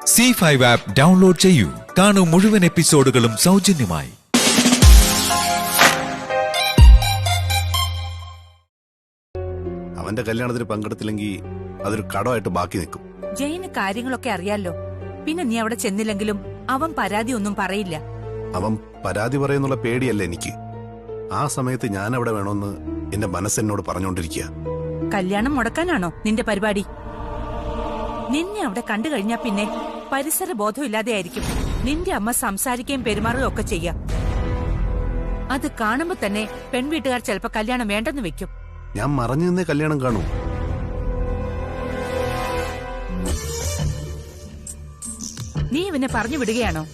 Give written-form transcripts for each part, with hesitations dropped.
C5 app download ചെയ്യൂ. കാണൂ മുഴുവൻ എപ്പിസോഡുകളും സൗജന്യമായി. അവന്റെ കല്യാണത്തിന് പങ്കെടുത്തില്ലെങ്കിൽ അതൊരു കടമായിട്ട് ബാക്കി നിൽക്കും. ജയിന് കാര്യങ്ങളൊക്കെ അറിയാലോ. പിന്നെ നീ അവിടെ ചെന്നില്ലെങ്കിലും അവൻ പരാതി ഒന്നും പറയില്ല. അവൻ പരാതി പറയുന്നുള്ള പേടിയല്ല എനിക്ക്. ആ സമയത്ത് ഞാൻ അവിടെ വേണമെന്ന് എന്റെ മനസ്സെന്നോട് പറഞ്ഞുകൊണ്ടിരിക്കുക. കല്യാണം മുടക്കാനാണോ നിന്റെ പരിപാടി? നിന്നെ അവിടെ കണ്ടു കഴിഞ്ഞാ പിന്നെ പരിസര ബോധം ഇല്ലാതെയായിരിക്കും നിന്റെ അമ്മ സംസാരിക്കുകയും പെരുമാറുകയും ഒക്കെ ചെയ്യാം. അത് കാണുമ്പോ തന്നെ പെൺവീട്ടുകാർ ചിലപ്പോ കല്യാണം വേണ്ടെന്ന് വെക്കും. ഞാൻ മറഞ്ഞു നിന്നേ കല്യാണം കാണൂ. നീ ഇവനെ പറഞ്ഞു വിടുകയാണോ?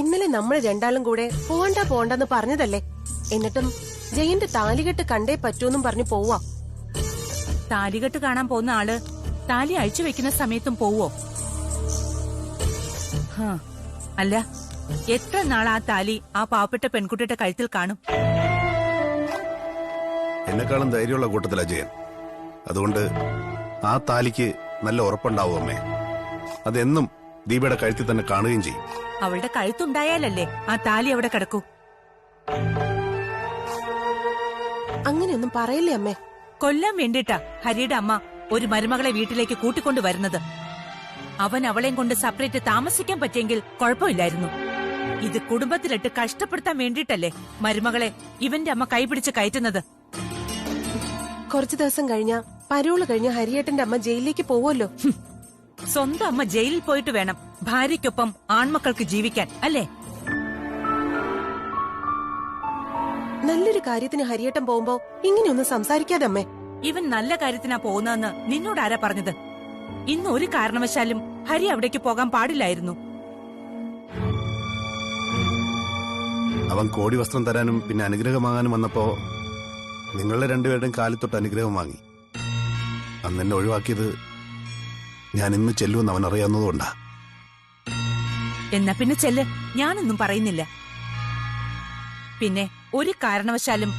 ഇന്നലെ നമ്മൾ രണ്ടാളും കൂടെ പോണ്ടെന്ന് പറഞ്ഞതല്ലേ. എന്നിട്ടും ജയന്റെ താലികെട്ട് കണ്ടേ പറ്റൂന്നും പറഞ്ഞു പോവാ. താലികെട്ട് കാണാൻ പോകുന്ന ആള് താലി അഴിച്ചു വെക്കുന്ന സമയത്തും പോവോ? അല്ല, എത്ര നാൾ ആ താലി ആ പാവപ്പെട്ട പെൺകുട്ടിയുടെ കഴുത്തിൽ കാണും? എന്നെക്കാളും ധൈര്യമുള്ള കൂട്ടത്തിലാ ജയൻ. അതുകൊണ്ട് ആ താലിക്ക് നല്ല ഉറപ്പുണ്ടാവും അമ്മേ. അതെന്നും ദീപയുടെ കഴുത്തിൽ തന്നെ കാണുകയും ചെയ്യും. അവളുടെ കഴുത്തുണ്ടായാലല്ലേ ആ താലി അവിടെ കിടക്കൂ. അങ്ങനെയൊന്നും പറയില്ലേ അമ്മേ. കൊല്ലാൻ വേണ്ടിട്ടാ ഹരിയുടെ അമ്മ ഒരു മരുമകളെ വീട്ടിലേക്ക് കൂട്ടിക്കൊണ്ടു വരുന്നത്. അവൻ അവളെയും കൊണ്ട് സെപ്പറേറ്റ് താമസിക്കാൻ പറ്റിയെങ്കിൽ കുഴപ്പമില്ലായിരുന്നു. ഇത് കുടുംബത്തിലിട്ട് കഷ്ടപ്പെടുത്താൻ വേണ്ടിട്ടല്ലേ മരുമകളെ ഇവന്റെ അമ്മ കൈപിടിച്ച് കയറ്റുന്നത്. കുറച്ചു ദിവസം കഴിഞ്ഞ പരോള് കഴിഞ്ഞ ഹരിയേട്ടന്റെ അമ്മ ജയിലിലേക്ക് പോവല്ലോ. സ്വന്തം അമ്മ ജയിലിൽ പോയിട്ട് വേണം ഭാര്യയ്ക്കൊപ്പം ആൺമക്കൾക്ക് ജീവിക്കാൻ, അല്ലേ? നല്ലൊരു കാര്യത്തിന് ഹരിയേട്ടൻ പോകുമ്പോ ഇങ്ങനെയൊന്നും സംസാരിക്കാതെ അമ്മേ. ഇവൻ നല്ല കാര്യത്തിനാ പോകുന്നതെന്ന് നിന്നോട് ആരാ പറഞ്ഞത്? ഇന്ന് ഒരു കാരണവശാലും ഹരി അവിടേക്ക് പോകാൻ പാടില്ലായിരുന്നു. അവൻ കോടി വസ്ത്രം തരാനും പിന്നെ അനുഗ്രഹം വാങ്ങാനും വന്നപ്പോ നിങ്ങളുടെ രണ്ടുപേരുടെയും കാലിത്തൊട്ട് അനുഗ്രഹം വാങ്ങി. അന്ന് എന്നെ ഒഴിവാക്കിയത് ഞാൻ ഇന്ന് ചെല്ലുമെന്ന് അവൻ അറിയാവുന്നതുകൊണ്ടാ. എന്നാ പിന്നെ ചെല്ല്, ഞാനൊന്നും പറയുന്നില്ല. പിന്നെ ഒരു കാരണവശാലും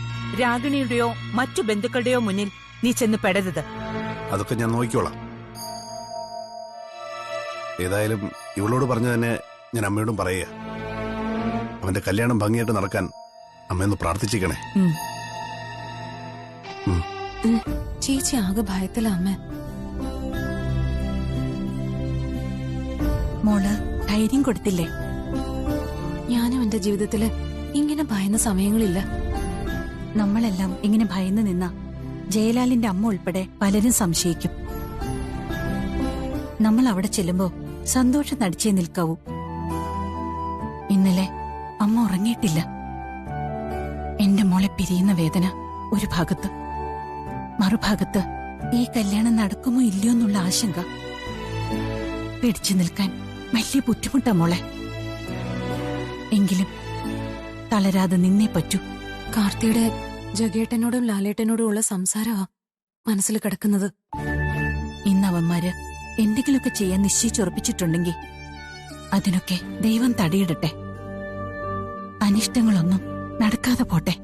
രാഗിണിയുടെയോ മറ്റു ബന്ധുക്കളുടെയോ മുന്നിൽ നീ ചെന്ന് പെടരുത്. അതൊക്കെ ഞാൻ നോക്കിക്കോളാം. ഏതായാലും ഇവളോട് പറഞ്ഞു തന്നെ ഞാൻ അമ്മയോടും പറയുക. അവന്റെ കല്യാണം ഭംഗിയായിട്ട് നടക്കാൻ അമ്മയൊന്ന് പ്രാർത്ഥിച്ചിക്കണേ. ചേച്ചി ആകെ ഭയത്തിലാ അമ്മ. മോള് ധൈര്യം കൊടുത്തില്ലേ? ഞാനും എന്റെ ജീവിതത്തില് ഇങ്ങനെ ഭയന്ന സമയങ്ങളില്ല. നമ്മളെല്ലാം ഇങ്ങനെ ഭയന്ന് നിന്ന ജയലാലിന്റെ അമ്മ ഉൾപ്പെടെ പലരും സംശയിക്കും. നമ്മൾ അവിടെ ചെല്ലുമ്പോ സന്തോഷം നടിച്ചേ നിൽക്കാവൂ. ഇന്നലെ അമ്മ ഉറങ്ങിയിട്ടില്ല. എന്റെ മോളെ പിരിയുന്ന വേദന ഒരു ഭാഗത്ത്, മറുഭാഗത്ത് ഈ കല്യാണം നടക്കുമോ ഇല്ലയോ എന്നുള്ള ആശങ്ക. പിടിച്ചു നിൽക്കാൻ വലിയ ബുദ്ധിമുട്ടാ മോളെ. എങ്കിലും തളരാതെ നിന്നേ പറ്റൂ. കാർത്തിയുടെ ജഗേട്ടനോടും ലാലേട്ടനോടും ഉള്ള സംസാരമാ മനസ്സിൽ കിടക്കുന്നത്. ഇന്നവന്മാര് എന്തെങ്കിലുമൊക്കെ ചെയ്യാൻ നിശ്ചയിച്ചുറപ്പിച്ചിട്ടുണ്ടെങ്കിൽ അതിനൊക്കെ ദൈവം തടയിടട്ടെ. അനിഷ്ടങ്ങളൊന്നും നടക്കാതെ പോട്ടെ.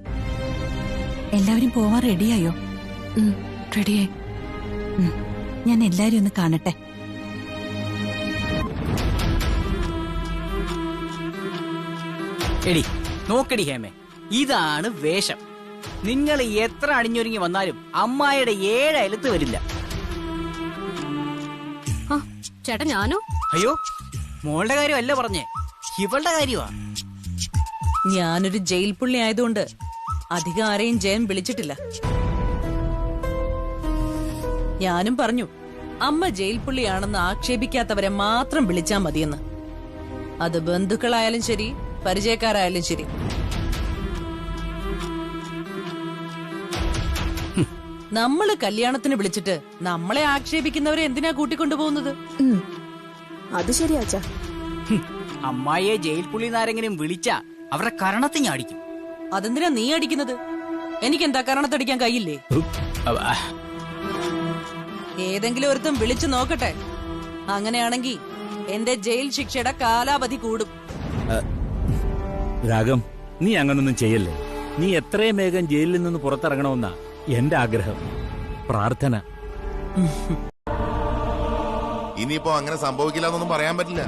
എല്ലാവരും പോവാൻ റെഡിയായോ? റെഡിയായി. ഞാൻ എല്ലാരും ഒന്ന് കാണട്ടെ. എടി നോക്കടി ഹേമേ, ഇതാണ് വേഷം. നിങ്ങൾ എത്ര അണിഞ്ഞൊരുങ്ങി വന്നാലും അമ്മായിയുടെ 7 അയലത്ത് വരില്ല. ചേട്ടാ ഞാനോ? അയ്യോ, മോളുടെ കാര്യമല്ല പറഞ്ഞേ, ഇവളുടെ കാര്യമാ. ഞാനൊരു ജയിൽ പുള്ളി ആയതുകൊണ്ട് അധികം ആരെയും ജയൻ വിളിച്ചിട്ടില്ല. ഞാനും പറഞ്ഞു അമ്മ ജയിൽ പുള്ളിയാണെന്ന് ആക്ഷേപിക്കാത്തവരെ മാത്രം വിളിച്ചാ മതിയെന്ന്. അത് ബന്ധുക്കളായാലും ശരി, പരിചയക്കാരായാലും ശരി. നമ്മള് കല്യാണത്തിന് വിളിച്ചിട്ട് നമ്മളെ ആക്ഷേപിക്കുന്നവരെ എന്തിനാ കൂട്ടിക്കൊണ്ടുപോകുന്നത്? അത് ശരിയാച്ചാ. അമ്മായിയെ ജയിൽ പുള്ളി നാരെങ്കിലും വിളിച്ച അവരുടെ കരണത്തെ ഞാൻ അടിക്കും. അതെന്തിനാ നീ അടിക്കുന്നത്? എനിക്കെന്താ കരണത്തടിക്കാൻ കഴിയില്ലേ? ഏതെങ്കിലും ഒരുത്തും വിളിച്ചു നോക്കട്ടെ. അങ്ങനെയാണെങ്കി എന്റെ ജയിൽ ശിക്ഷയുടെ കാലാവധി കൂടും. രാഗം, നീ അങ്ങനൊന്നും ചെയ്യല്ലേ. നീ എത്രയും വേഗം ജയിലിൽ നിന്ന് പുറത്തിറങ്ങണമെന്നാ എന്റെ ആഗ്രഹം, പ്രാർത്ഥന. ഇനിയിപ്പോ അങ്ങനെ സംഭവിക്കില്ല എന്നൊന്നും പറയാൻ പറ്റില്ല.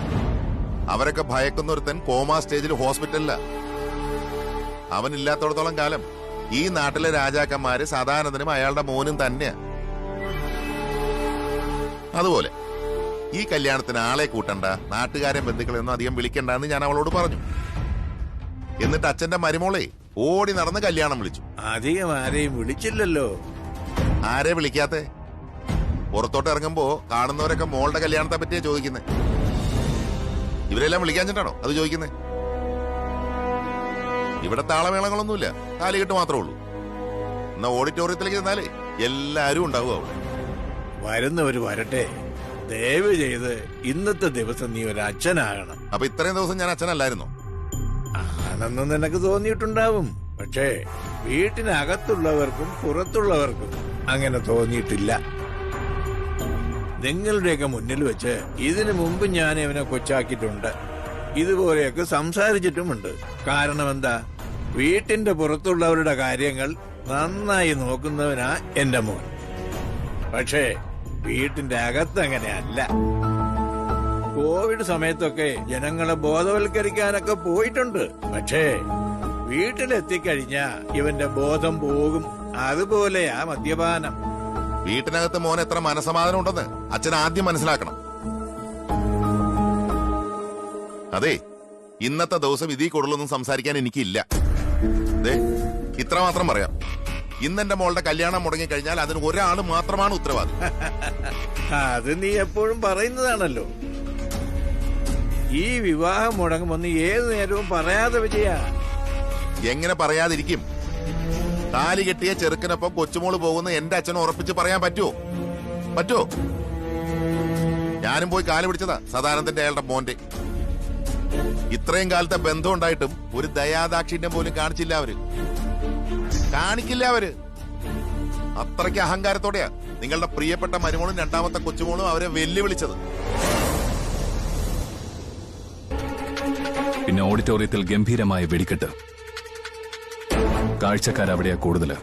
അവരൊക്കെ ഭയക്കുന്ന ഒരുത്തൻ കോമാ സ്റ്റേജിൽ ഹോസ്പിറ്റലില്ല. അവനില്ലാത്തോടത്തോളം കാലം ഈ നാട്ടിലെ രാജാക്കന്മാര് സദാനന്ദനും അയാളുടെ മോനും തന്നെയാ. അതുപോലെ ഈ കല്യാണത്തിന് ആളെ കൂട്ടണ്ട, നാട്ടുകാരെ ബന്ധുക്കളെയൊന്നും അധികം വിളിക്കണ്ട എന്ന് ഞാൻ അവളോട് പറഞ്ഞു. എന്നിട്ട് അച്ഛന്റെ മരുമോളെ ഓടി നടന്ന് കല്യാണം വിളിച്ചു. അധികം ആരെയും വിളിച്ചില്ലല്ലോ. ആരെ വിളിക്കാത്തെ? പുറത്തോട്ട് ഇറങ്ങുമ്പോ കാണുന്നവരൊക്കെ മോളുടെ കല്യാണത്തെ പറ്റിയാ ചോദിക്കുന്നത്. ഇവരെല്ലാം വിളിക്കാഞ്ഞിട്ടാണോ അത് ചോദിക്കുന്നത്? ഇവിടെ താളമേളങ്ങളൊന്നുമില്ല, താലികെട്ട് മാത്രമേ ഉള്ളൂ. എന്നാ ഓഡിറ്റോറിയത്തിലേക്ക് ചെന്നാലേ എല്ലാരും ഉണ്ടാവും അവിടെ. വരുന്നവര് വരട്ടെ. ദയവ് ചെയ്ത് ഇന്നത്തെ ദിവസം നീ ഒരു അച്ഛനാകണം. അപ്പൊ ഇത്രയും ദിവസം ഞാൻ അച്ഛനല്ലായിരുന്നോ? ആണെന്ന് നിനക്ക് തോന്നിയിട്ടുണ്ടാവും. പക്ഷേ വീട്ടിനകത്തുള്ളവർക്കും പുറത്തുള്ളവർക്കും അങ്ങനെ തോന്നിയിട്ടില്ല. നിങ്ങളുടെയൊക്കെ മുന്നിൽ വെച്ച് ഇതിനു മുമ്പ് ഞാൻ ഇവനെ കൊച്ചാക്കിയിട്ടുണ്ട്. ഇതുപോലെയൊക്കെ സംസാരിച്ചിട്ടുമുണ്ട്. കാരണം എന്താ? വീട്ടിന്റെ പുറത്തുള്ളവരുടെ കാര്യങ്ങൾ നന്നായി നോക്കുന്നവനാ എന്റെ മോൻ. പക്ഷേ വീട്ടിന്റെ അകത്തങ്ങനെയല്ല. കോവിഡ് സമയത്തൊക്കെ ജനങ്ങളെ ബോധവൽക്കരിക്കാനൊക്കെ പോയിട്ടുണ്ട്. പക്ഷേ വീട്ടിലെത്തിക്കഴിഞ്ഞാ ഇവന്റെ ബോധം പോകും. അതുപോലെയാ മദ്യപാനം. വീട്ടിനകത്ത് മോൻ എത്ര മനസമാധാനം ഉണ്ടെന്ന് അച്ഛൻ ആദ്യം മനസ്സിലാക്കണം. അതെ, ഇന്നത്തെ ദിവസം ഇതിൽ കൂടുതലൊന്നും സംസാരിക്കാൻ എനിക്കില്ല. ഇത്ര മാത്രം പറയാം. ഇന്നെന്റെ മോളുടെ കല്യാണം മുടങ്ങിക്കഴിഞ്ഞാൽ അതിന് ഒരാൾ മാത്രമാണ് ഉത്തരവാദി. അത് നീ എപ്പോഴും പറയുന്നതാണല്ലോ. ഈ വിവാഹം മുടങ്ങുമെന്ന് ഏതു നേരവും പറയാതെ വിജയ. എങ്ങനെ പറയാതിരിക്കും? താലി കെട്ടിയ ചെറുക്കനൊപ്പം കൊച്ചുമോള് പോകുന്ന എന്റെ അച്ഛനെ ഉറപ്പിച്ച് പറയാൻ പറ്റുമോ? ഞാനും പോയി കാല് പിടിച്ചതാ സദാനന്ദന്റെ അയാളുടെ മോന്റെ. ഇത്രയും കാലത്തെ ബന്ധം ഉണ്ടായിട്ടും ഒരു ദയാദാക്ഷിണ്യം പോലും കാണിക്കില്ല അവര്. അത്രയ്ക്ക് അഹങ്കാരത്തോടെയാ നിങ്ങളുടെ പ്രിയപ്പെട്ട മരുമോളും രണ്ടാമത്തെ കൊച്ചുമോളും അവരെ വെല്ലുവിളിച്ചത്. പിന്നെ ഓഡിറ്റോറിയത്തിൽ ഗംഭീരമായ വെടിക്കെട്ട്. കാഴ്ചക്കാരവിടെയാ കൂടുതല്.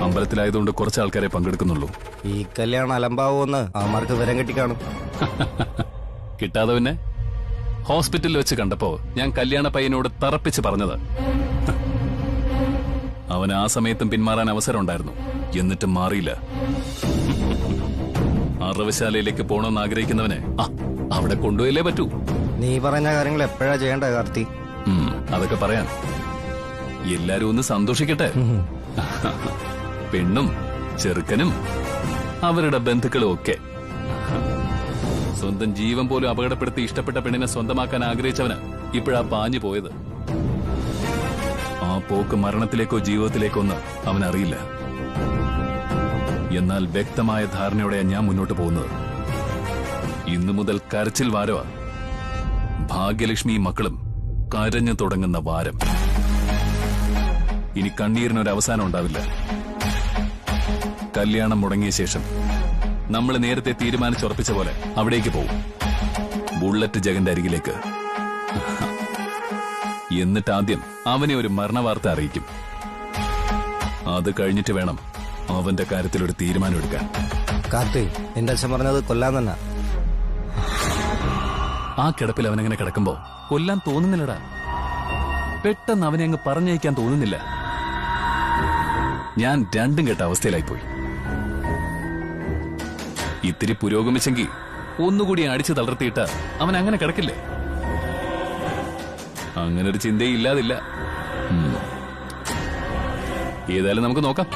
അമ്പലത്തിലായതുകൊണ്ട് കുറച്ച് ആൾക്കാരെ പങ്കെടുക്കുന്നുള്ളൂ. ഈ കല്യാണം അലമ്പാവോന്ന് അവന്മാർക്ക് വിവരം കിട്ടിക്കാണും. കിട്ടാതെ പിന്നെ ഹോസ്പിറ്റലിൽ വെച്ച് കണ്ടപ്പോ ഞാൻ കല്യാണ പയ്യനോട് തറപ്പിച്ച് പറഞ്ഞത്. അവന് ആ സമയത്തും പിന്മാറാൻ അവസരം ഉണ്ടായിരുന്നു, എന്നിട്ടും മാറിയില്ല. അറവശാലയിലേക്ക് പോണമെന്ന് ആഗ്രഹിക്കുന്നവനെ അവിടെ കൊണ്ടുപോയല്ലേ പറ്റൂ. നീ പറഞ്ഞ കാര്യങ്ങൾ എപ്പോഴാ ചെയ്യേണ്ട കാർത്തി? അതൊക്കെ പറയാൻ എല്ലാരും ഒന്ന് സന്തോഷിക്കട്ടെ. പെണ്ണും ചെറുക്കനും അവരുടെ ബന്ധുക്കളും ഒക്കെ. സ്വന്തം ജീവൻ പോലും അപകടപ്പെടുത്തി ഇഷ്ടപ്പെട്ട പെണ്ണിനെ സ്വന്തമാക്കാൻ ആഗ്രഹിച്ചവന് ഇപ്പോഴാ പാഞ്ഞു പോയത്. ആ പോക്ക് മരണത്തിലേക്കോ ജീവിതത്തിലേക്കോ ഒന്ന് അവനറിയില്ല. എന്നാൽ വ്യക്തമായ ധാരണയോടെ ഞാൻ മുന്നോട്ട് പോകുന്നത്. ഇന്നു മുതൽ കരച്ചിൽ വാരവാ. ഭാഗ്യലക്ഷ്മി മക്കളും കരഞ്ഞു തുടങ്ങുന്ന വാരം. ഇനി കണ്ണീരിനൊരു അവസാനം ഉണ്ടാവില്ല. കല്യാണം മുടങ്ങിയ ശേഷം നമ്മൾ നേരത്തെ തീരുമാനിച്ചുറപ്പിച്ച പോലെ അവിടേക്ക് പോകും, ബുള്ളറ്റ് ജഗന്റെ അരികിലേക്ക്. എന്നിട്ട് ആദ്യം അവനെ ഒരു മരണവാർത്ത അറിയിക്കും. അത് കഴിഞ്ഞിട്ട് വേണം അവന്റെ കാര്യത്തിൽ ഒരു തീരുമാനം എടുക്കാൻ. കാർത്തി, എന്റെ അച്ഛൻ പറഞ്ഞത് കൊല്ലാൻ തന്നെ. ആ കിടപ്പിൽ അവനങ്ങനെ കിടക്കുമ്പോ കൊല്ലാൻ തോന്നുന്നില്ലടാ. പെട്ടെന്ന് അവനെ അങ്ങ് പറഞ്ഞയക്കാൻ തോന്നുന്നില്ല. ഞാൻ രണ്ടും കെട്ട അവസ്ഥയിലായിപ്പോയി. ഇത്തിരി പുരോഗമിച്ചെങ്കിൽ ഒന്നുകൂടി അടിച്ചു തളർത്തിയിട്ട് അവൻ അങ്ങനെ കിടക്കില്ലേ? അങ്ങനൊരു ചിന്തയില്ലാതില്ല. ഏതായാലും നമുക്ക് നോക്കാം.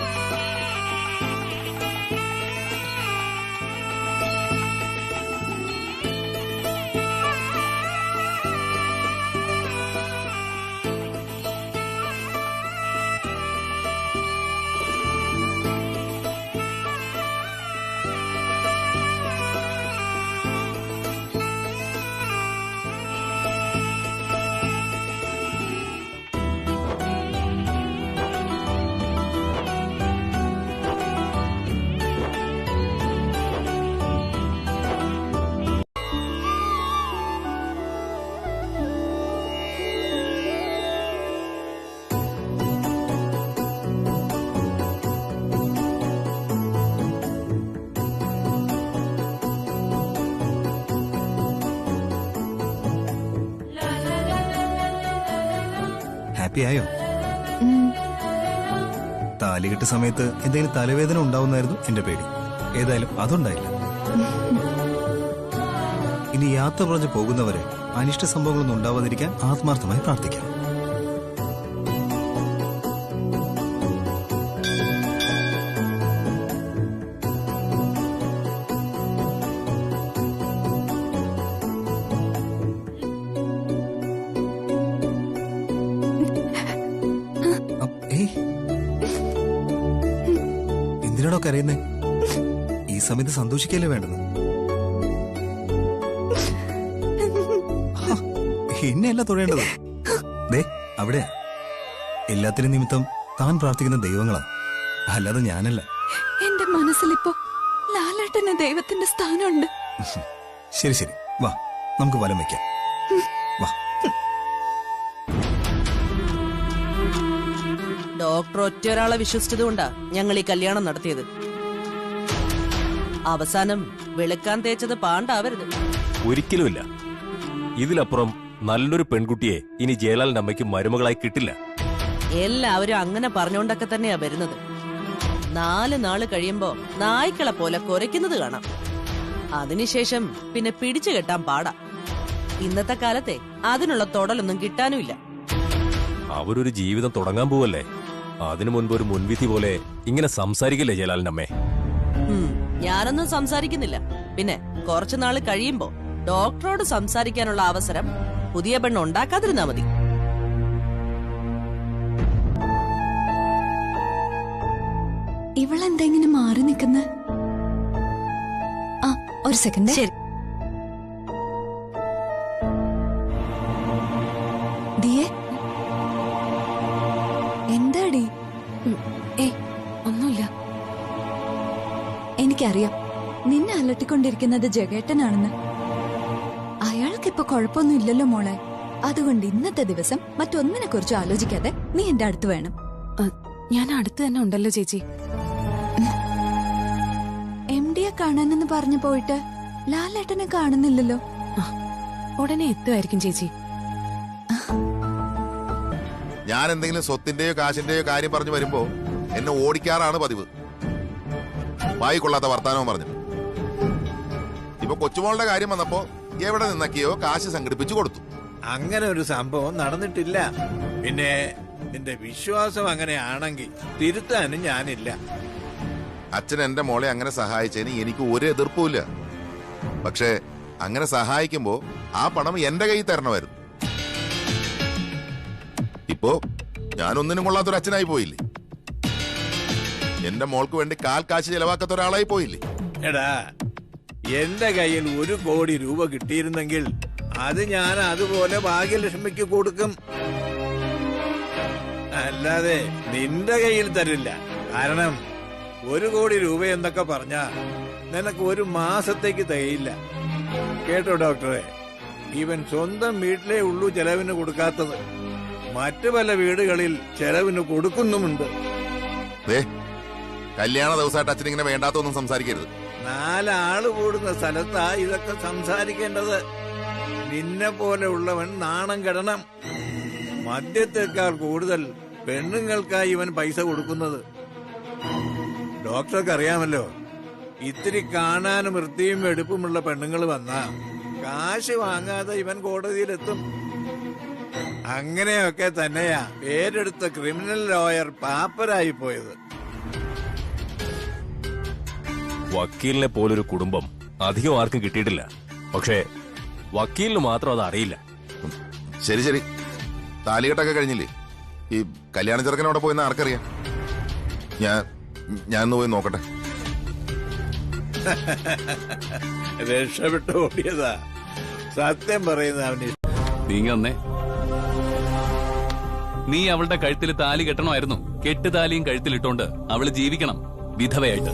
ഹാപ്പി ആയോ? താലികെട്ട് സമയത്ത് എന്തെങ്കിലും തലവേദന ഉണ്ടാവുന്നായിരുന്നു എന്റെ പേടി. ഏതായാലും അതുണ്ടായില്ല. ഇനി യാത്ര പറഞ്ഞു പോകുന്നവരെ അനിഷ്ട സംഭവങ്ങളൊന്നും ഉണ്ടാവാതിരിക്കാൻ ആത്മാർത്ഥമായി പ്രാർത്ഥിക്കാം. എന്തിനാണോ കരയുന്നേ? ഈ സമയത്ത് സന്തോഷിക്കല്ലേ വേണ്ടത്. എന്നെയല്ല തൊഴേണ്ടത്. ദേ അവിടെ എല്ലാത്തിനും നിമിത്തം താൻ പ്രാർത്ഥിക്കുന്ന ദൈവങ്ങളാ, അല്ലാതെ ഞാനല്ല. എന്റെ മനസ്സിലിപ്പോ ലാലേട്ടന് ദൈവത്തിന്റെ സ്ഥാനമുണ്ട്. ശരി ശരി, വാ നമുക്ക് വലം വയ്ക്കാം. വാ. ഡോക്ടർ ഒറ്റ ഒരാളെ വിശ്വസിച്ചതുകൊണ്ടാ ഞങ്ങൾ ഈ കല്യാണം നടത്തിയത്. അവസാനം വെളുക്കാൻ തേച്ചത് പാണ്ടാവരുത്. ഒരിക്കലുമില്ല. ഇതിലപ്പുറം നല്ലൊരു പെൺകുട്ടിയെ ഇനി ജയലാലിന്റെ അമ്മയ്ക്ക് മരുമകളായി കിട്ടില്ല. എല്ലാവരും അങ്ങനെ പറഞ്ഞുകൊണ്ടൊക്കെ തന്നെയാ വരുന്നത്. 4 നാള് കഴിയുമ്പോ നായ്ക്കളെ പോലെ കുരയ്ക്കുന്നത് കാണാം. അതിനുശേഷം പിന്നെ പിടിച്ചു കെട്ടാൻ പാടാ. ഇന്നത്തെ കാലത്തെ അതിനുള്ള തൊടലൊന്നും കിട്ടാനുമില്ല. അവരൊരു ജീവിതം തുടങ്ങാൻ പോവല്ലേ, അതിനു മുൻപ് ഒരു മുൻവിധി പോലെ ഇങ്ങനെ സംസാരിക്കില്ലേ ജയലാലിന്റെ അമ്മേ? ഞാനൊന്നും സംസാരിക്കുന്നില്ല. പിന്നെ കുറച്ചു നാള് കഴിയുമ്പോ ഡോക്ടറോട് സംസാരിക്കാനുള്ള അവസരം പുതിയ പെണ്ണ് ഉണ്ടാക്കാതിരുന്നാ മതി. ഇവളെന്തെങ്ങനെ മാറി നിൽക്കുന്ന? ആ ഒരു സെക്കൻഡ്. ശരി. ദിയേ, എന്താടി? ഒന്നുമില്ല. എനിക്കറിയാം നിന്നെ അലട്ടിക്കൊണ്ടിരിക്കുന്നത് ജഗേട്ടനാണെന്ന്. അയാൾക്കിപ്പോ കുഴപ്പമൊന്നും ഇല്ലല്ലോ മോളെ. അതുകൊണ്ട് ഇന്നത്തെ ദിവസം മറ്റൊന്നിനെ കുറിച്ച് ആലോചിക്കാതെ നീ എന്റെ അടുത്ത് വേണം. ഞാൻ അടുത്ത് തന്നെ ഉണ്ടല്ലോ ചേച്ചി. MD-യെ കാണാനെന്ന് പറഞ്ഞു പോയിട്ട് ലാലേട്ടനെ കാണുന്നില്ലല്ലോ. ഉടനെ എത്തുമായിരിക്കും ചേച്ചി. ഞാൻ എന്തെങ്കിലും സ്വത്തിന്റെയോ കാശിന്റെയോ കാര്യം പറഞ്ഞു വരുമ്പോ എന്നെ ഓടിക്കാറാണ് പതിവ്. വായി കൊള്ളാത്ത വർത്താനവും പറഞ്ഞു. ഇപ്പൊ കൊച്ചുമോളുടെ കാര്യം വന്നപ്പോ എവിടെ നിന്നൊക്കെയോ കാശ് സംഘടിപ്പിച്ചു കൊടുത്തു. അങ്ങനെ ഒരു സംഭവം നടന്നിട്ടില്ല. പിന്നെ നിന്റെ വിശ്വാസം അങ്ങനെയാണെങ്കിൽ തിരുത്താനും ഞാനില്ല. അച്ഛൻ എന്റെ മോളെ അങ്ങനെ സഹായിച്ചതിന് എനിക്ക് ഒരു എതിർപ്പുമില്ല. പക്ഷേ അങ്ങനെ സഹായിക്കുമ്പോ ആ പണം എന്റെ കയ്യിൽ തരണമായിരുന്നു. ഇപ്പോ ഞാനൊന്നിനും കൊള്ളാത്തൊരു അച്ഛനായി പോയില്ലേ? എന്റെ മോൾക്ക് വേണ്ടി കാശ് ചെലവാക്കാത്ത ഒരാളായി പോയില്ലേ? എടാ, എന്റെ കയ്യിൽ 1 കോടി രൂപ കിട്ടിയിരുന്നെങ്കിൽ അത് ഞാൻ അതുപോലെ ഭാഗ്യലക്ഷ്മിക്ക് കൊടുക്കും. അല്ലാതെ നിന്റെ കയ്യിൽ തരില്ല. കാരണം 1 കോടി രൂപ എന്നൊക്കെ പറഞ്ഞാ നിനക്ക് 1 മാസത്തേക്ക് തികയില്ല. കേട്ടോ ഡോക്ടറെ, ഇവൻ സ്വന്തം വീട്ടിലേ ഉള്ളൂ ചെലവിന് കൊടുക്കാത്തത്. മറ്റു പല വീടുകളിൽ ചെലവിന് കൊടുക്കുന്നുമുണ്ട്. കല്യാണ ദിവസമായിട്ട് അച്ഛൻ ഇങ്ങനെ വേണ്ടാത്തൊന്നും സംസാരിക്കരുത്. 4 ആള് കൂടുന്ന സ്ഥലത്താ ഇതൊക്കെ സംസാരിക്കേണ്ടത്. നിന്നെ പോലെ ഉള്ളവൻ നാണം കെടണം. മദ്യത്തേക്കാൾ കൂടുതൽ പെണ്ണുങ്ങൾക്കായി ഇവൻ പൈസ കൊടുക്കുന്നത്. ഡോക്ടർക്ക് അറിയാമല്ലോ, ഇത്തിരി കാണാനും വൃത്തിയും വെടുപ്പുമുള്ള പെണ്ണുങ്ങൾ വന്നാ കാശ് വാങ്ങാതെ ഇവൻ കോടതിയിലെത്തും. അങ്ങനെയൊക്കെ തന്നെയാ പേരെടുത്ത ക്രിമിനൽ ലോയർ പാപ്പരായി പോയത്. വക്കീലിനെ പോലൊരു കുടുംബം അധികം ആർക്കും കിട്ടിയിട്ടില്ല. പക്ഷേ വക്കീലിന് മാത്രം അത് അറിയില്ല. ശരി ശരി, താലികെട്ടൊക്കെ കഴിഞ്ഞില്ലേ? ഈ കല്യാണ ചെറുക്കനോടെ പോയെന്ന് ആർക്കറിയാം? ഞാൻ പോയി നോക്കട്ടെ. രക്ഷപ്പെട്ടു ഓടിയതാ. സത്യം പറയുന്ന അവന് നീങ്ങന്നേ. നീ അവളുടെ കഴുത്തിൽ താലി കെട്ടണമായിരുന്നു. കെട്ടുതാലിയും കഴുത്തിലിട്ടോണ്ട് അവള് ജീവിക്കണം വിധവയായിട്ട്.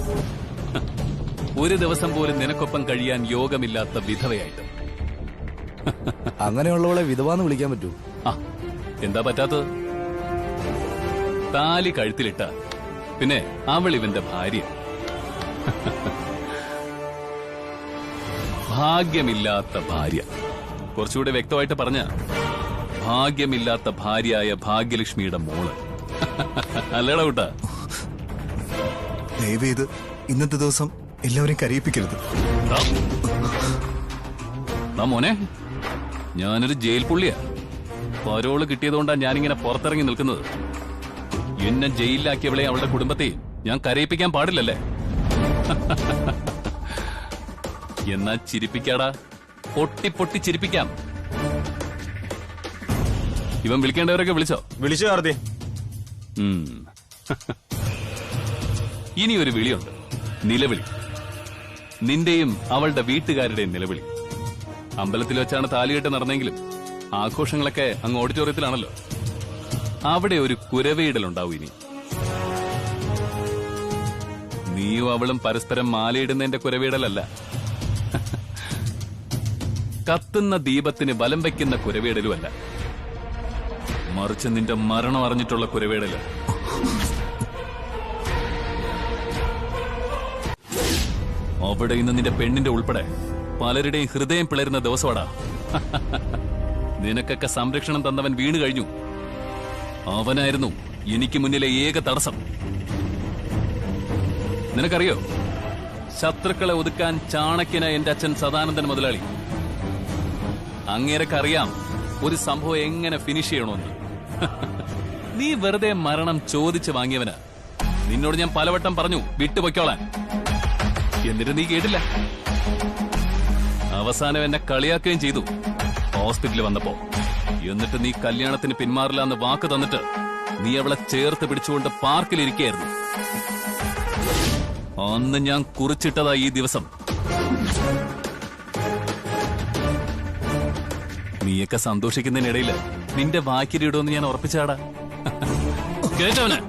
ഒരു ദിവസം പോലും നിനക്കൊപ്പം കഴിയാൻ യോഗമില്ലാത്ത വിധവയായിട്ട്. അങ്ങനെയുള്ളവളെ വിധവാന്ന് വിളിക്കാൻ പറ്റൂ? ആ, എന്താ പറ്റാത്തത്? താലി കഴുത്തിലിട്ട പിന്നെ അവൾ ഇവന്റെ ഭാര്യ. ഭാഗ്യമില്ലാത്ത ഭാര്യ. കുറച്ചുകൂടെ വ്യക്തമായിട്ട് പറഞ്ഞ ഭാഗ്യമില്ലാത്ത ഭാര്യയായ ഭാഗ്യലക്ഷ്മിയുടെ മോള്. അല്ലേടാ കൂട്ടാ? ദയവേത് ഇന്നത്തെ ദിവസം എല്ലാവരെയും കരയിപ്പിക്കരുത്. മോനെ, ഞാനൊരു ജയിൽ പുള്ളിയാ. പരോള് കിട്ടിയതുകൊണ്ടാ ഞാനിങ്ങനെ പുറത്തിറങ്ങി നിൽക്കുന്നത്. എന്നെ ജയിലിലാക്കിയവളെ അവളുടെ കുടുംബത്തെയും ഞാൻ കരയിപ്പിക്കാൻ പാടില്ലല്ലേ? എന്നാ ചിരിപ്പിക്കാടാ, പൊട്ടി പൊട്ടി ചിരിപ്പിക്കാം. ഇവൻ വിളിക്കേണ്ടവരൊക്കെ വിളിച്ചോ കാർത്തി? ഇനി ഒരു വിളിയുണ്ട്, നിലവിളി. നിന്റെയും അവളുടെ വീട്ടുകാരുടെയും നിലവിളി. അമ്പലത്തിൽ വെച്ചാണ് താലികെട്ട് നടന്നെങ്കിലും ആഘോഷങ്ങളൊക്കെ അങ്ങ് ഓഡിറ്റോറിയത്തിലാണല്ലോ. അവിടെ ഒരു കുരവയിടലുണ്ടാവും ഇനി. നീയും അവളും പരസ്പരം മാലയിടുന്നതിന്റെ കുരവയിടലല്ല, കത്തുന്ന ദീപത്തിന് ബലം വയ്ക്കുന്ന കുരവേടലുമല്ല, മറിച്ച് നിന്റെ മരണം അറിഞ്ഞിട്ടുള്ള കുരവേടല്. അവിടെ ഇന്ന് നിന്റെ പെണ്ണിന്റെ ഉൾപ്പെടെ പലരുടെയും ഹൃദയം പിളരുന്ന ദിവസമാടാ. നിനക്കൊക്കെ സംരക്ഷണം തന്നവൻ വീണു കഴിഞ്ഞു. അവനായിരുന്നു എനിക്ക് മുന്നിലെ ഏക തടസ്സം. നിനക്കറിയോ, ശത്രുക്കളെ ഒതുക്കാൻ ചാണക്യന എന്റെ അച്ഛൻ സദാനന്ദൻ മുതലാളി. അങ്ങേരക്കറിയാം ഒരു സംഭവം എങ്ങനെ ഫിനിഷ് ചെയ്യണമെന്ന്. നീ വെറുതെ മരണം ചോദിച്ചു വാങ്ങിയവന്. നിന്നോട് ഞാൻ പലവട്ടം പറഞ്ഞു വിട്ടുപൊയ്ക്കോളാൻ. എന്നിട്ട് നീ കേട്ടില്ല. അവസാനം എന്നെ കളിയാക്കുകയും ചെയ്തു ഹോസ്പിറ്റലിൽ വന്നപ്പോ. എന്നിട്ട് നീ കല്യാണത്തിന് പിന്മാറില്ല എന്ന് വാക്ക് തന്നിട്ട് നീ അവളെ ചേർത്ത് പിടിച്ചുകൊണ്ട് പാർക്കിലിരിക്കുകയായിരുന്നു. അന്ന് ഞാൻ കുറിച്ചിട്ടതാ ഈ ദിവസം. നീയൊക്കെ സന്തോഷിക്കുന്നതിനിടയില് നിന്റെ വാക്കിലിടുമെന്ന് ഞാൻ ഉറപ്പിച്ചാടാ. കേട്ടവന്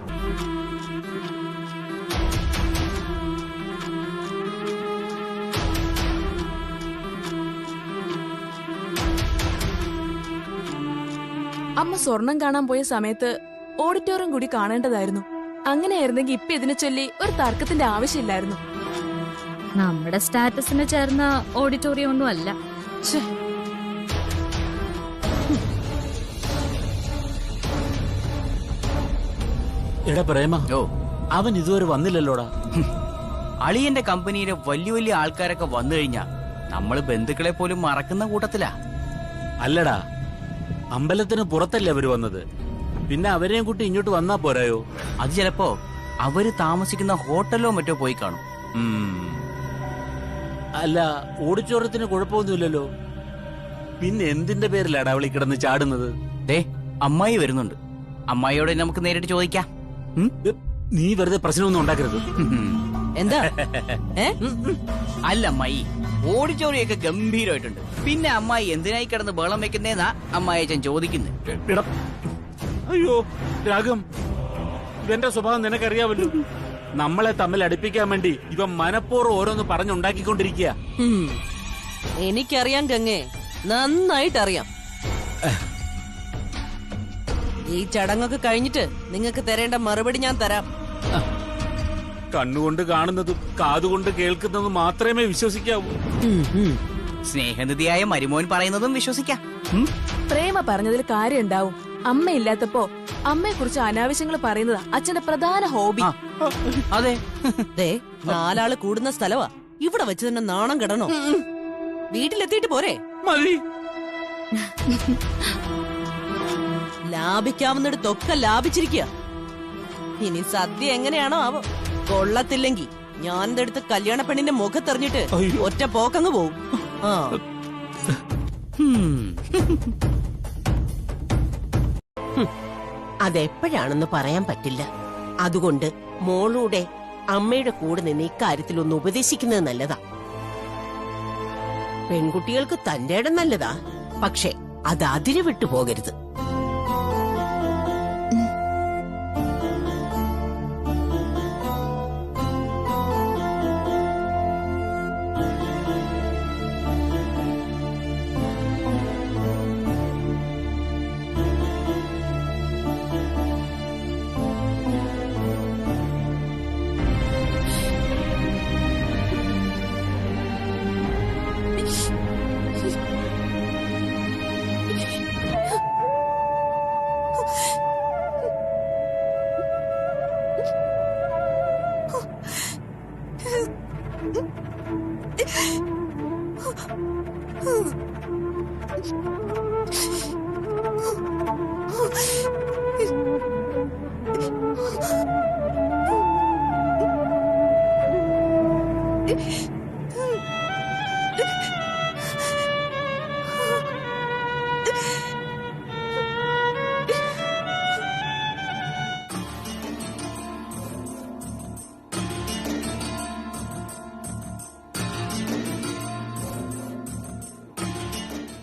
അമ്മ സ്വർണം കാണാൻ പോയ സമയത്ത് ഓഡിറ്റോറിയം കൂടി കാണേണ്ടതായിരുന്നു. അങ്ങനെയായിരുന്നെങ്കിൽ ഇപ്പൊ ഇതിനെ ചൊല്ലി ഒരു തർക്കത്തിന്റെ ആവശ്യമില്ലായിരുന്നു. നമ്മുടെ സ്റ്റാറ്റസിന് ചേർന്ന ഓഡിറ്റോറിയം ഒന്നും അല്ല. എടാ പ്രേമ, അവൻ ഇതുവരെ വന്നില്ലല്ലോടാ. അളിയന്റെ കമ്പനിയിലെ വലിയ വലിയ ആൾക്കാരൊക്കെ വന്നു കഴിഞ്ഞാ നമ്മള് ബന്ധുക്കളെ പോലും മറക്കുന്ന കൂട്ടത്തിലാ. അല്ലടാ, അമ്പലത്തിന് പുറത്തല്ലേ അവര് വന്നത്. പിന്നെ അവരെയും കൂട്ടി ഇങ്ങോട്ട് വന്നാ പോരായോ? അത് ചിലപ്പോ അവര് താമസിക്കുന്ന ഹോട്ടലിലോ മറ്റോ പോയി കാണും. അല്ല, ഓഡിറ്റോറിയത്തിന് കുഴപ്പമൊന്നുമില്ലല്ലോ. പിന്നെ എന്തിന്റെ പേരിലാടാ അവളി കിടന്ന് ചാടുന്നത്? അമ്മായി വരുന്നുണ്ട്. അമ്മായിയോട് നമുക്ക് നേരിട്ട് ചോദിക്കാം. നീ വെറുതെ പ്രശ്നമൊന്നും ഉണ്ടാക്കരുത്. എന്താ? അല്ല അമ്മായി, ഓഡിറ്റോറിയൊക്കെ ഗംഭീരമായിട്ടുണ്ട്. പിന്നെ അമ്മായി എന്തിനായി കിടന്ന് ബഹളം വെക്കുന്നേന്നാ അമ്മായി അച്ഛൻ ചോദിക്കുന്നത്. അയ്യോ രാഗം, ഇവന്റെ സ്വഭാവം നിനക്കറിയാമല്ലോ. നമ്മളെ തമ്മിൽ അടുപ്പിക്കാൻ വേണ്ടി ഇവൻ മനഃപൂർവ്വം ഓരോന്ന് പറഞ്ഞുണ്ടാക്കിക്കൊണ്ടിരിക്കുക. എനിക്കറിയാം ഗംഗേ, നന്നായിട്ടറിയാം. ഈ ചടങ്ങൊക്കെ കഴിഞ്ഞിട്ട് നിങ്ങൾക്ക് തരേണ്ട മറുപടി ഞാൻ തരാം. കണ്ണുകൊണ്ട് കാണുന്നതും കാതുകൊണ്ട് കേൾക്കുന്നതും മാത്രമേ വിശ്വസിക്കാവൂ. സ്നേഹനിധിയായ മരുമോൻ പറയുന്നതും വിശ്വസിക്കാം. പ്രേമ പറഞ്ഞതിൽ കാര്യം ഉണ്ടാവും. അമ്മയില്ലാത്തപ്പോ അമ്മയെ കുറിച്ച് അനാവശ്യങ്ങൾ പറയുന്നതാ അച്ഛന്റെ പ്രധാന ഹോബി. അതെ, നാലാള് കൂടുന്ന സ്ഥലവാ. ഇവിടെ വെച്ച് തന്നെ നാണം കെടണോ? വീട്ടിലെത്തിയിട്ട് പോരെ? മതി. ലാഭിക്കാവുന്നിടത്തൊക്കെ ലാഭിച്ചിരിക്കുക. ഇനി സദ്യ എങ്ങനെയാണോ ആവോ? കൊള്ളത്തില്ലെങ്കി ഞാൻ ഇതെടുത്ത് കല്യാണ പെണ്ണിന്റെ മുഖത്തെറിഞ്ഞിട്ട് ഒറ്റ പോക്കങ്ങ് പോവും. അതെപ്പോഴാണെന്ന് പറയാൻ പറ്റില്ല. അതുകൊണ്ട് മോളൂടെ അമ്മയുടെ കൂടെ നിന്ന് ഇക്കാര്യത്തിൽ ഒന്ന് ഉപദേശിക്കുന്നത് നല്ലതാ. പെൺകുട്ടികൾക്ക് തന്റെ ഇടം നല്ലതാ, പക്ഷെ അത് അതിര് വിട്ടു പോകരുത്.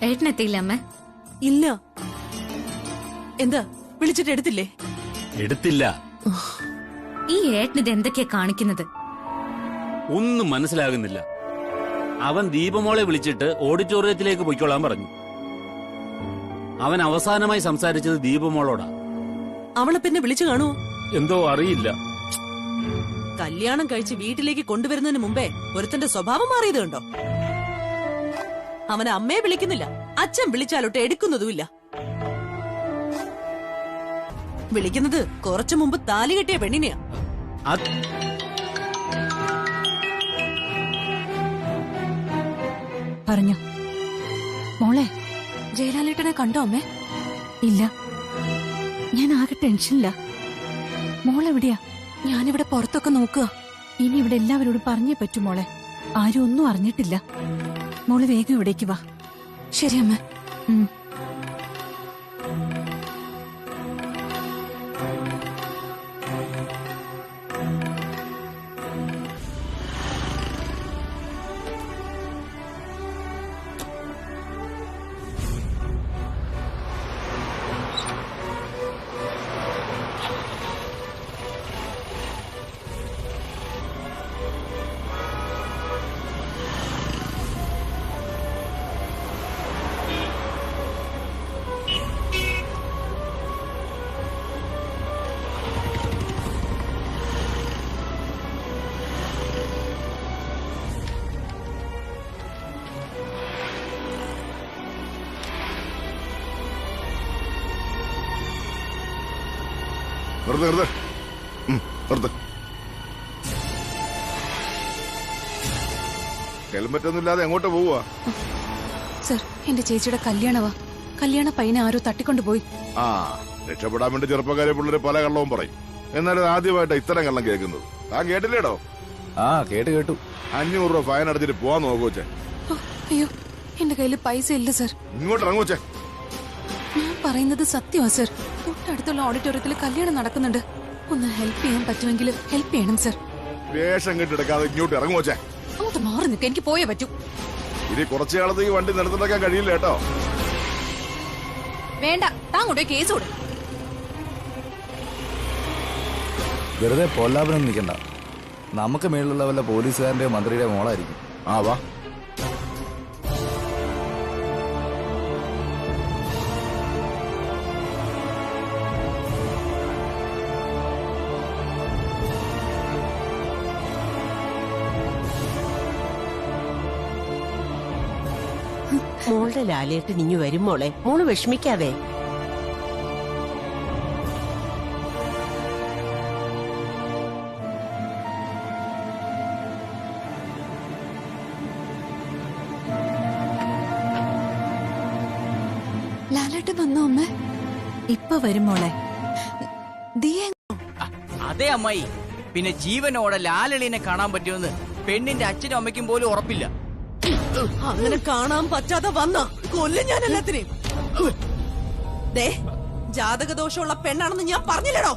ഏട്ടനെത്തിയില്ല അമ്മ? ഇല്ല. എന്താ വിളിച്ചിട്ട് എടുത്തില്ലേ? എടുത്തില്ല. ഈ ഏട്ടനിത് എന്തൊക്കെയാ കാണിക്കുന്നത്? ഒന്നും മനസ്സിലാകുന്നില്ല. അവൻ ദീപമോളെ വിളിച്ചിട്ട് ഓഡിറ്റോറിയത്തിലേക്ക് പൊയ്ക്കോളാൻ പറഞ്ഞു. അവൻ അവസാനമായി സംസാരിച്ചത് ദീപമോളോടാ. അവളെ പിന്നെ വിളിച്ചു കാണുമോ? എന്തോ അറിയില്ല. കല്യാണം കഴിച്ച് വീട്ടിലേക്ക് കൊണ്ടുവരുന്നതിന് മുമ്പേ ഒരുത്തന്റെ സ്വഭാവം മാറിയത് കണ്ടോ? അവനെ അമ്മയെ വിളിക്കുന്നില്ല, അച്ഛൻ വിളിച്ചാലോട്ട് എടുക്കുന്നതുമില്ല. വിളിക്കുന്നത് കുറച്ചു മുമ്പ് താലി കെട്ടിയ പെണ്ണിനെയാ. പറഞ്ഞോ മോളെ, ജയലാലേട്ടനെ കണ്ടോ അമ്മേ? ഇല്ല, ഞാൻ ആകെ ടെൻഷനില്ല. മോളെവിടെയാ? ഞാനിവിടെ പുറത്തൊക്കെ നോക്കുക. ഇനി ഇവിടെ എല്ലാവരോടും പറഞ്ഞേ പറ്റൂ മോളെ. ആരും ഒന്നും അറിഞ്ഞിട്ടില്ല. മോള് വേഗം ഇവിടേക്ക് വാ. ശരി അമ്മ. ഹെൽമെറ്റ് ഒന്നും ഇല്ലാതെ എങ്ങോട്ട് പോവുക? സർ, എന്റെ ചേച്ചിയുടെ കല്യാണവാ. കല്യാണ പയ്യനെ ആരോ തട്ടിക്കൊണ്ടുപോയി. ആ, രക്ഷപ്പെടാൻ വേണ്ടി ചെറുപ്പക്കാരെ പിള്ളേര് പല കള്ളവും പറയും. എന്നാലും ആദ്യമായിട്ട് ഇത്തരം കള്ളം കേൾക്കുന്നത്. താൻ കേട്ടില്ലേടോ? ആ, കേട്ടു. 500 രൂപ ഫൈൻ അടച്ചിട്ട് പോവാൻ നോക്കോച്ചെ. അയ്യോ, എന്റെ കയ്യിൽ പൈസ ഇല്ല സർ. ഇങ്ങോട്ട് ഇറങ്ങോച്ചെ. ഞാൻ പറയുന്നത് സത്യമാ സർ. തൊട്ടടുത്തുള്ള ഓഡിറ്റോറിയത്തിൽ കല്യാണം നടക്കുന്നുണ്ട്. ഒന്ന് ഹെൽപ്പ് ചെയ്യാൻ പറ്റുമെങ്കിൽ ഹെൽപ്പ് ചെയ്യണം സർ. വേഷം കെട്ടെടുക്കാതെ ഇങ്ങോട്ട് ഇറങ്ങുവച്ചേ. അങ്ങോട്ട് മാറി നിൽക്ക, എനിക്ക് പോയേ പറ്റൂ. ഇനി കുറച്ചു കാലത്തേക്ക് വണ്ടി നിർത്തിണ്ടാക്കാൻ കഴിയില്ല കേട്ടോ. വേണ്ട, താങ്കൂടെ കേസ് കൊടു. വെറുതെ പൊല്ലാപനം നിൽക്കണ്ട. നമുക്ക് മേളിലുള്ള വല്ല പോലീസുകാരന്റെയോ മന്ത്രിയുടെയോ മോളായിരിക്കും. ആ വാ. മോളുടെ ലാലേട്ട് നിഞ്ഞു വരും മോളെ. മോള് വിഷമിക്കാതെ. ലാലേട്ട് വന്നോ അമ്മ? ഇപ്പൊ വരും മോളെ. അതെ അമ്മായി. പിന്നെ ജീവനോടെ ലാലളിനെ കാണാൻ പറ്റുമെന്ന് പെണ്ണിന്റെ അച്ഛനും അമ്മയ്ക്കും പോലും ഉറപ്പില്ല. അങ്ങനെ കാണാൻ പറ്റാതെ വന്ന കൊല്ലും ഞാൻ എല്ലാത്തിനെയും. ജാതകദോഷമുള്ള പെണ്ണാണെന്ന് ഞാൻ പറഞ്ഞില്ലടോ.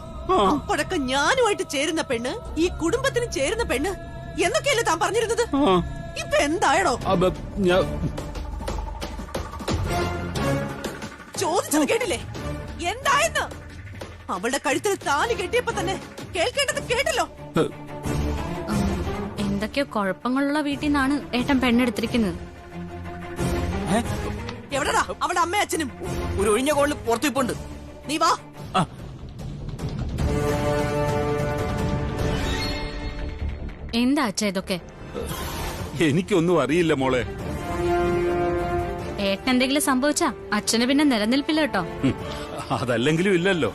അപ്പോഴൊക്കെ ഞാനുമായിട്ട് ചേരുന്ന പെണ്ണ്, ഈ കുടുംബത്തിന് ചേരുന്ന പെണ്ണ് എന്നൊക്കെയല്ലേ താൻ പറഞ്ഞിരുന്നത്? ഇപ്പൊ എന്തായടോ? ചോദിച്ചത് കേട്ടില്ലേ? എന്തായെന്ന്? അവളുടെ കഴുത്തിൽ താലി കെട്ടിയപ്പോ തന്നെ കേൾക്കേണ്ടത് കേട്ടല്ലോ. എന്തൊക്കെയോ കുഴപ്പങ്ങളുള്ള വീട്ടിൽ നിന്നാണ് ഏട്ടൻ പെണ്ണെടുത്തിരിക്കുന്നത്. എവിടെടാ അവളുടെ അമ്മയും അച്ഛനും? ഒരു ഒഴിഞ്ഞ കോളിൽ പുറത്തുപോണ്ട്. നീ വാ. എന്താ അച്ഛ ഇതൊക്കെ? എനിക്കൊന്നും അറിയില്ല മോളെ. ഏട്ടൻ എന്തെങ്കിലും സംഭവിച്ചാ അച്ഛന് പിന്നെ നിലനിൽപ്പില്ല കേട്ടോ. അതല്ലെങ്കിലും ഇല്ലല്ലോ.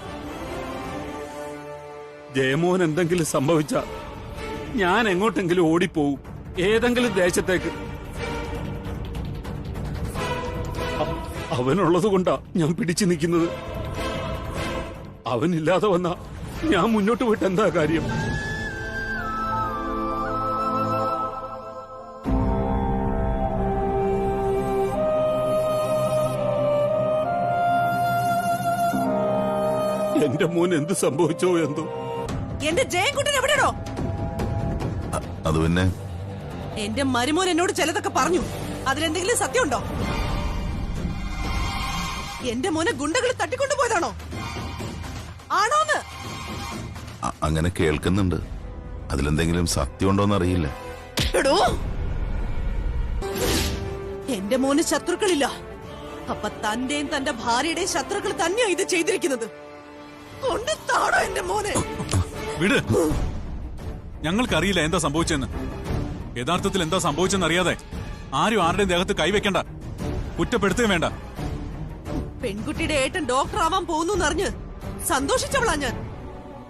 ജയമോഹൻ എന്തെങ്കിലും സംഭവിച്ചാ ഞാൻ എങ്ങോട്ടെങ്കിലും ഓടിപ്പോവും, ഏതെങ്കിലും ദേശത്തേക്ക്. അവനുള്ളത് കൊണ്ടാ ഞാൻ പിടിച്ചു നിൽക്കുന്നത്. അവനില്ലാതെ വന്ന ഞാൻ മുന്നോട്ട് പോയിട്ട് എന്താ കാര്യം? എന്റെ മോൻ എന്ത് സംഭവിച്ചോ എന്തോ. എന്റെ ജയൻകുട്ടൻ എവിടെയാണോ? അത് പിന്നെ എന്റെ മരുമോൻ എന്നോട് ചിലതൊക്കെ പറഞ്ഞു. അതിലെന്തെങ്കിലും സത്യമുണ്ടോ? എന്റെ മോനെ ഗുണ്ടകൾ തട്ടിക്കൊണ്ടുപോയതാണോ? ആണോന്ന്? അങ്ങനെ കേൾക്കുന്നുണ്ട്. അതിലെന്തെങ്കിലും സത്യമുണ്ടോന്ന് അറിയില്ല. എടോ, എന്റെ മോന് ശത്രുക്കളില്ല. അപ്പൊ തന്റെയും തന്റെ ഭാര്യയുടെയും ശത്രുക്കൾ തന്നെയാ ഇത് ചെയ്തിരിക്കുന്നത്. കൊണ്ടുത്താണോ എന്റെ മോനെ? വിട്. ഞങ്ങൾക്കറിയില്ല എന്താ സംഭവിച്ചെന്ന്. യഥാർത്ഥത്തിൽ എന്താ സംഭവിച്ചെന്ന് അറിയാതെ ആരും ആരുടെയും ദേഹത്ത് കൈവെക്കണ്ട, കുറ്റപ്പെടുത്തുകയും വേണ്ട. പെൺകുട്ടിയുടെ ഏട്ടൻ ഡോക്ടർ ആവാൻ പോകുന്നറിഞ്ഞ് സന്തോഷിച്ചവളാ ഞാൻ.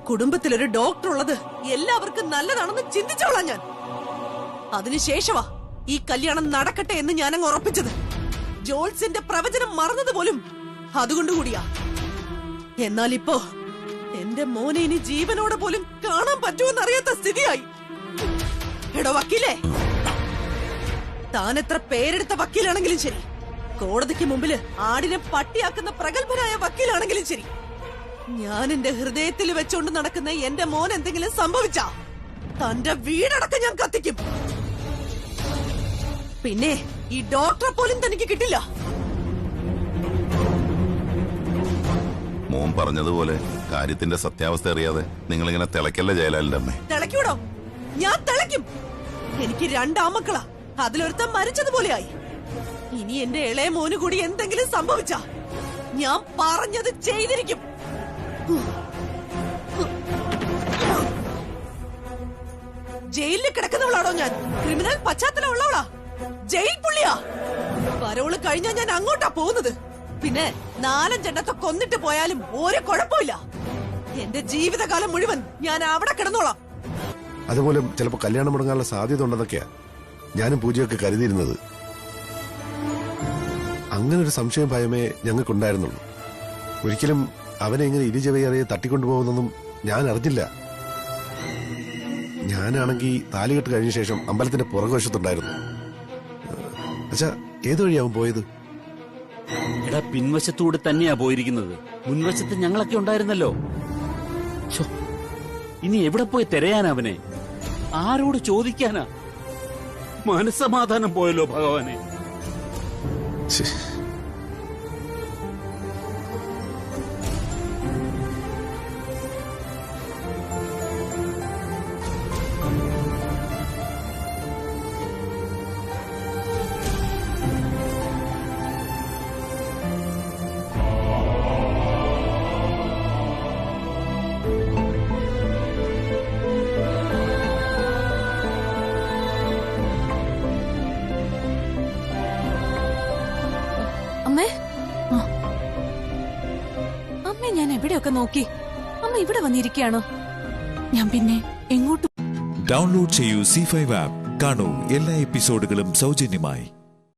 കുടുംബത്തിലൊരു ഡോക്ടർ ഉള്ളത് എല്ലാവർക്കും നല്ലതാണെന്ന് ചിന്തിച്ചവളാ ഞാൻ. അതിനുശേഷവാ ഈ കല്യാണം നടക്കട്ടെ എന്ന് ഞാനങ്ങ് ഉറപ്പിച്ചത്. ജോൾസിന്റെ പ്രവചനം മറന്നതുപോലും അതുകൊണ്ടുകൂടിയാ. എന്നാൽ ഇപ്പോ എന്റെ മോനെ ഇനി ജീവനോടെ പോലും കാണാൻ പറ്റുമെന്നറിയാത്ത സ്ഥിതിയായി. എടോ വക്കീലേ, താൻ എത്ര പേരെടുത്ത വക്കീലാണെങ്കിലും ശരി, കോടതിക്ക് മുമ്പില് ആടിനെ പട്ടിയാക്കുന്ന പ്രഗത്ഭനായ വക്കീലാണെങ്കിലും ശരി, ഞാൻ എന്റെ ഹൃദയത്തിൽ വെച്ചോണ്ട് നടക്കുന്ന എന്റെ മോൻ എന്തെങ്കിലും സംഭവിച്ചാ തന്റെ വീടടക്കം ഞാൻ കത്തിക്കും. പിന്നെ ഈ ഡോക്ടറെ പോലും തനിക്ക് കിട്ടില്ല. മോൻ പറഞ്ഞതുപോലെ കാര്യത്തിന്റെ സത്യാവസ്ഥ അറിയാതെ നിങ്ങളിങ്ങനെ തിളക്കല്ല ജയലാലിന്റെ അമ്മേ. തിളക്കൂടോ? ഞാൻ തിളയ്ക്കും. എനിക്ക് രണ്ടാമക്കളാ, അതിലൊരുത്തൻ മരിച്ചതുപോലെയായി. ഇനി എന്റെ ഇളയ മോന് കൂടി എന്തെങ്കിലും സംഭവിച്ചാ ഞാൻ പറഞ്ഞത് ചെയ്തിരിക്കും. ജയിലിൽ കിടക്കുന്നവളാണോ ഞാൻ? ക്രിമിനൽ പശ്ചാത്തലം ഉള്ളവളാ, ജയിൽ പുള്ളിയാ. പരോള് കഴിഞ്ഞാ ഞാൻ അങ്ങോട്ടാ പോകുന്നത്. പിന്നെ 4-5 കൊന്നിട്ട് പോയാലും ഒരു കുഴപ്പമില്ല. എന്റെ ജീവിതകാലം മുഴുവൻ ഞാൻ അവിടെ കിടന്നോളാം. അതുപോലെ ചിലപ്പോ കല്യാണം മുടങ്ങാനുള്ള സാധ്യത ഉണ്ടെന്നൊക്കെയാ ഞാനും പൂജയൊക്കെ കരുതിയിരുന്നത്. അങ്ങനെ ഒരു സംശയം ഭയമേ ഞങ്ങൾക്കുണ്ടായിരുന്നുള്ളൂ. ഒരിക്കലും അവനെ ഇങ്ങനെ ഇരുചെവയറിയെ തട്ടിക്കൊണ്ടുപോകുന്നൊന്നും ഞാൻ അറിഞ്ഞില്ല. ഞാനാണെങ്കിൽ താലികെട്ട് കഴിഞ്ഞ ശേഷം അമ്പലത്തിന്റെ പുറകുവശത്തുണ്ടായിരുന്നു. അച്ഛാ, ഏത് വഴിയാവും പോയത്? എടാ, പിൻവശത്തൂടെ തന്നെയാ പോയിരിക്കുന്നത്. മുൻവശത്ത് ഞങ്ങളൊക്കെ ഉണ്ടായിരുന്നല്ലോ. ഇനി എവിടെ പോയി തിരയാൻ അവനെ? ആരോട് ചോദിക്കാനാ? മനസ്സമാധാനം പോയല്ലോ ഭഗവാനെ. അമ്മേ, അമ്മേ, ഞാൻ എവിടെയൊക്കെ നോക്കി. അമ്മ ഇവിടെ വന്നിരിക്കുകയാണോ? ഞാൻ പിന്നെ എങ്ങോട്ടും. ഡൗൺലോഡ് ചെയ്യൂ C5 ആപ്പ്. കാണൂ എല്ലാ എപ്പിസോഡുകളും സൗജന്യമായി.